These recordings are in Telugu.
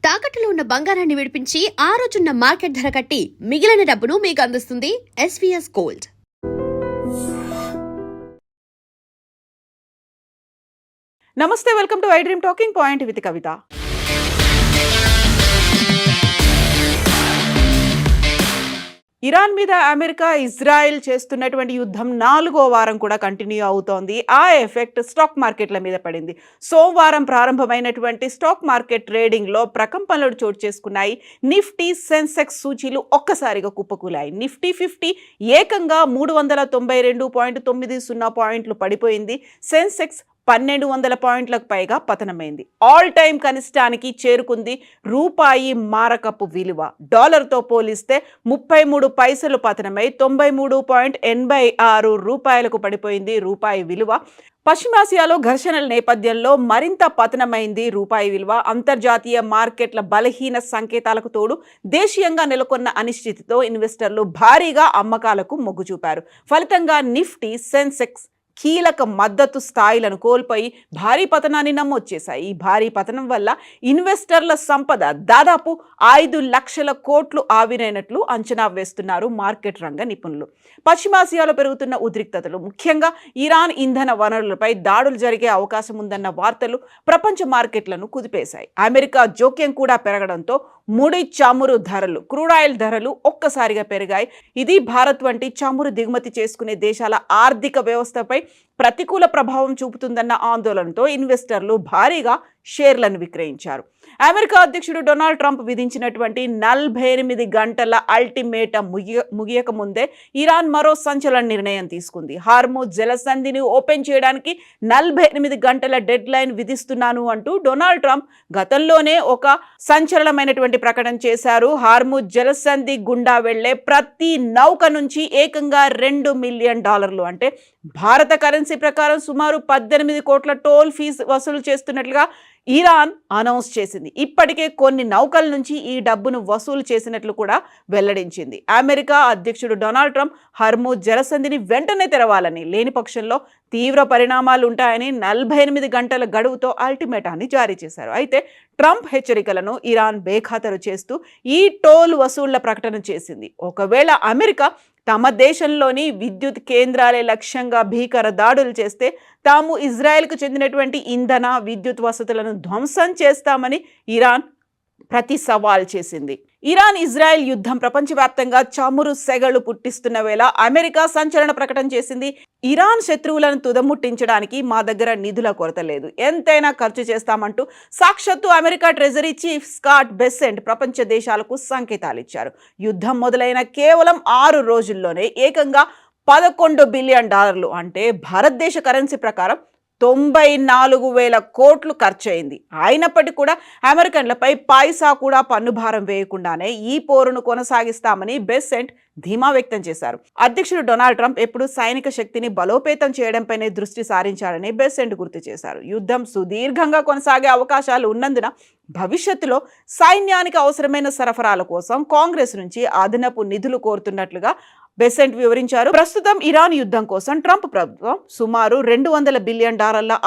తాకట్టులో ఉన్న బంగారాన్ని విడిపించి ఆ రోజున్న మార్కెట్ ధర కట్టి మిగిలిన డబ్బును మీకు అందిస్తుంది ఎస్వీఎస్ గోల్డ్. నమస్తే, welcome to I dream talking point with Kavitha. Iran మీద అమెరికా ఇజ్రాయెల్ చేస్తున్నటువంటి యుద్ధం 4వ వారం కూడా కంటిన్యూ అవుతోంది. ఆ ఎఫెక్ట్ స్టాక్ మార్కెట్ల మీద పడింది. సోమవారం ప్రారంభమైనటువంటి స్టాక్ మార్కెట్ ట్రేడింగ్లో ప్రకంపనలు చోటు చేసుకున్నాయి. నిఫ్టీ, సెన్సెక్స్ సూచీలు ఒక్కసారిగా కుప్పకూలాయి. నిఫ్టీ 50 ఏకంగా 392.90 పాయింట్లు పడిపోయింది. సెన్సెక్స్ 1200 పాయింట్లకు పైగా పతనమైంది. ఆల్ టైమ్ కనిష్టానికి చేరుకుంది. రూపాయి మారకపు విలువ డాలర్తో పోలిస్తే 33 పైసలు పతనమై 93.86 రూపాయలకు పడిపోయింది రూపాయి విలువ. పశ్చిమాసియాలో ఘర్షణల నేపథ్యంలో మరింత పతనమైంది రూపాయి విలువ. అంతర్జాతీయ మార్కెట్ల బలహీన సంకేతాలకు తోడు దేశీయంగా నెలకొన్న అనిశ్చితితో ఇన్వెస్టర్లు భారీగా అమ్మకాలకు మొగ్గు చూపారు. ఫలితంగా నిఫ్టీ, సెన్సెక్స్ కీలక మద్దతు స్థాయిలను కోల్పోయి భారీ పతనాన్ని నమోదు చేశాయి. ఈ భారీ పతనం వల్ల ఇన్వెస్టర్ల సంపద దాదాపు 5 లక్షల కోట్లు ఆవిరైనట్లు అంచనా వేస్తున్నారు మార్కెట్ రంగ నిపుణులు. పశ్చిమాసియాలో పెరుగుతున్న ఉద్రిక్తతలు, ముఖ్యంగా ఇరాన్ ఇంధన వనరులపై దాడులు జరిగే అవకాశం ఉందన్న వార్తలు ప్రపంచ మార్కెట్లను కుదిపేశాయి. అమెరికా జోక్యం కూడా పెరగడంతో ముడి చమురు ధరలు, క్రూడాయిల్ ధరలు ఒక్కసారిగా పెరిగాయి. ఇది భారత్ వంటి చమురు దిగుమతి చేసుకునే దేశాల ఆర్థిక వ్యవస్థపై ప్రతికూల ప్రభావం చూపుతుందన్న ఆందోళనతో ఇన్వెస్టర్లు భారీగా షేర్లను విక్రయించారు. అమెరికా అధ్యక్షుడు డొనాల్డ్ ట్రంప్ విధించినటువంటి 48 గంటల అల్టిమేటం ముగియక ముందే ఇరాన్ మరో సంచలన నిర్ణయం తీసుకుంది. హార్ముజ్ జలసంధిని ఓపెన్ చేయడానికి 48 గంటల డెడ్ లైన్ విధిస్తున్నాను అంటూ డొనాల్డ్ ట్రంప్ గతంలోనే ఒక సంచలనమైనటువంటి ప్రకటన చేశారు. హార్ముజ్ జలసంధి గుండా వెళ్లే ప్రతి నౌక నుంచి ఏకంగా $2 మిలియన్, అంటే భారత కరెన్సీ ప్రకారం సుమారు 18 కోట్ల టోల్ ఫీజు వసూలు చేస్తున్నట్లుగా ఇరాన్ అనౌన్స్ చేసింది. ఇప్పటికే కొన్ని నౌకల నుంచి ఈ డబ్బును వసూలు చేసినట్లు కూడా వెల్లడించింది. అమెరికా అధ్యక్షుడు డొనాల్డ్ ట్రంప్ హార్ముజ్ జలసంధిని వెంటనే తెరవాలని, లేని పక్షంలో తీవ్ర పరిణామాలు ఉంటాయని 48 గంటల గడువుతో అల్టిమేటాన్ని జారీ చేశారు. అయితే ట్రంప్ హెచ్చరికలను ఇరాన్ బేఖాతరు చేస్తూ ఈ టోల్ వసూళ్ల ప్రకటన చేసింది. ఒకవేళ అమెరికా తమ దేశంలోని విద్యుత్ కేంద్రాలే లక్ష్యంగా భీకర దాడులు చేస్తే తాము ఇజ్రాయెల్కు చెందినటువంటి ఇంధన, విద్యుత్ వసతులను ధ్వంసం చేస్తామని ఇరాన్ ప్రతి సవాల్ చేసింది. ఇరాన్ ఇజ్రాయెల్ యుద్ధం ప్రపంచవ్యాప్తంగా చమురు సెగలు పుట్టిస్తున్న వేళ అమెరికా సంచలన ప్రకటన చేసింది. ఇరాన్ శత్రువులను తుదముట్టించడానికి మా దగ్గర నిధుల కొరత లేదు, ఎంతైనా ఖర్చు చేస్తామంటూ సాక్షాత్తు America treasury chief Scott Besant ప్రపంచ దేశాలకు సంకేతాలు ఇచ్చారు. యుద్ధం మొదలైన కేవలం 6 రోజుల్లోనే ఏకంగా $11 బిలియన్, అంటే భారతదేశ కరెన్సీ ప్రకారం 94,000 కోట్లు ఖర్చయింది. అయినప్పటికీ కూడా అమెరికన్లపై పైసా కూడా పన్నుభారం వేయకుండానే ఈ పోరును కొనసాగిస్తామని బెసెంట్ ధీమా వ్యక్తం చేశారు. అధ్యక్షుడు డొనాల్డ్ ట్రంప్ ఎప్పుడు సైనిక శక్తిని బలోపేతం చేయడంపైనే దృష్టి సారించారని బెసెంట్ గుర్తు చేశారు. యుద్ధం సుదీర్ఘంగా కొనసాగే అవకాశాలు ఉన్నందున భవిష్యత్తులో సైన్యానికి అవసరమైన సరఫరాల కోసం కాంగ్రెస్ నుంచి అదనపు నిధులు కోరుతున్నట్లుగా బెసెంట్ వివరించారు. ప్రస్తుతం ఇరాన్ యుద్ధం కోసం ట్రంప్ ప్రభుత్వం సుమారు $200 బిలియన్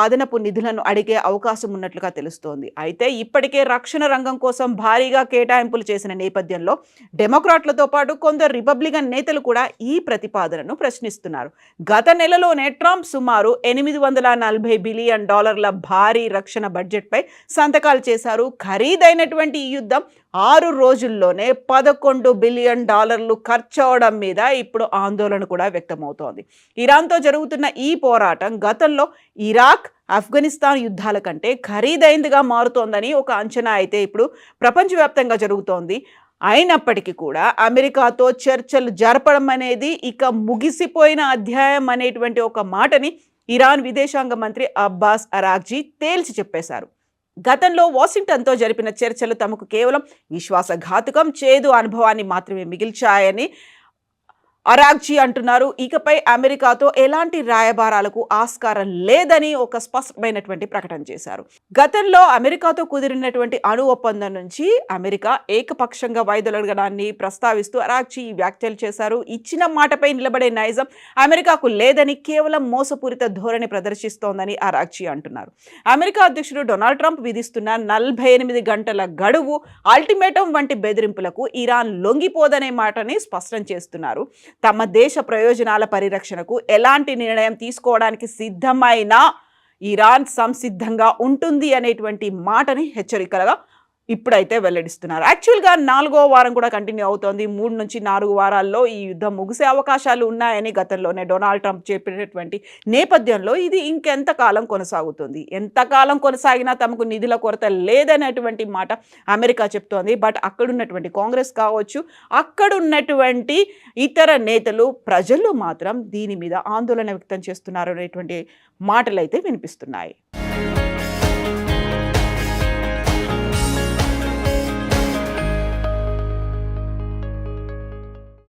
అదనపు నిధులను అడిగే అవకాశం ఉన్నట్లుగా తెలుస్తోంది. అయితే ఇప్పటికే రక్షణ రంగం కోసం భారీగా కేటాయింపులు చేసిన నేపథ్యంలో డెమోక్రాట్లతో పాటు కొందరు రిపబ్లికన్ నేతలు కూడా ఈ ప్రతిపాదనను ప్రశ్నిస్తున్నారు. గత నెలలోనే ట్రంప్ సుమారు $840 బిలియన్ భారీ రక్షణ బడ్జెట్పై సంతకాలు చేశారు. ఖరీదైనటువంటి ఈ యుద్ధం 6 రోజుల్లోనే $11 బిలియన్ ఖర్చవడం మీద ఇప్పుడు ఆందోళన కూడా వ్యక్తమవుతోంది. ఇరాన్తో జరుగుతున్న ఈ పోరాటం గతంలో ఇరాక్, ఆఫ్ఘనిస్తాన్ యుద్ధాల కంటే ఖరీదైందిగా మారుతోందని ఒక అంచనా అయితే ఇప్పుడు ప్రపంచవ్యాప్తంగా జరుగుతోంది. అయినప్పటికీ కూడా అమెరికాతో చర్చలు జరపడం అనేది ఇక ముగిసిపోయిన అధ్యాయం అనేటువంటి ఒక మాటని ఇరాన్ విదేశాంగ మంత్రి అబ్బాస్ అరాగ్జీ తేల్చి చెప్పేశారు. గతంలో వాషింగ్టన్తో జరిపిన చర్చలు తమకు కేవలం విశ్వాసఘాతుకం, చేదు అనుభవాన్ని మాత్రమే మిగిల్చాయని అరాగ్జీ అంటున్నారు ఇకపై అమెరికాతో ఎలాంటి రాయబారాలకు ఆస్కారం లేదని ఒక స్పష్టమైనటువంటి ప్రకటన చేశారు. గతంలో అమెరికాతో కుదిరినటువంటి అణు ఒప్పందం నుంచి అమెరికా ఏకపక్షంగా వైదొలగడాన్ని ప్రస్తావిస్తూ అరాగ్జీ ఈ వ్యాఖ్యలు చేశారు. ఇచ్చిన మాటపై నిలబడే నైజం అమెరికాకు లేదని, కేవలం మోసపూరిత ధోరణి ప్రదర్శిస్తోందని అరాగ్జీ అంటున్నారు. అమెరికా అధ్యక్షుడు డొనాల్డ్ ట్రంప్ విధిస్తున్న 48 గంటల గడువు, అల్టిమేటం వంటి బెదిరింపులకు ఇరాన్ లొంగిపోదనే మాటని స్పష్టం చేస్తున్నారు. తమ దేశ ప్రయోజనాల పరిరక్షణకు ఎలాంటి నిర్ణయం తీసుకోవడానికి సిద్ధమైనా ఇరాన్ సంసిద్ధంగా ఉంటుంది అనేటువంటి మాటని హెచ్చరికలుగా ఇప్పుడైతే వెల్లడిస్తున్నారు. యాక్చువల్గా 4వ వారం కూడా కంటిన్యూ అవుతోంది. 3 నుంచి 4 వారాల్లో ఈ యుద్ధం ముగిసే అవకాశాలు ఉన్నాయని గతంలోనే డొనాల్డ్ ట్రంప్ చెప్పినటువంటి నేపథ్యంలో ఇది ఇంకెంతకాలం కొనసాగుతుంది, ఎంతకాలం కొనసాగినా తమకు నిధుల కొరత లేదనేటువంటి మాట అమెరికా చెప్తోంది. బట్ అక్కడున్నటువంటి కాంగ్రెస్ కావచ్చు, అక్కడున్నటువంటి ఇతర నేతలు, ప్రజలు మాత్రం దీని మీద ఆందోళన వ్యక్తం చేస్తున్నారు అనేటువంటి మాటలు అయితే వినిపిస్తున్నాయి.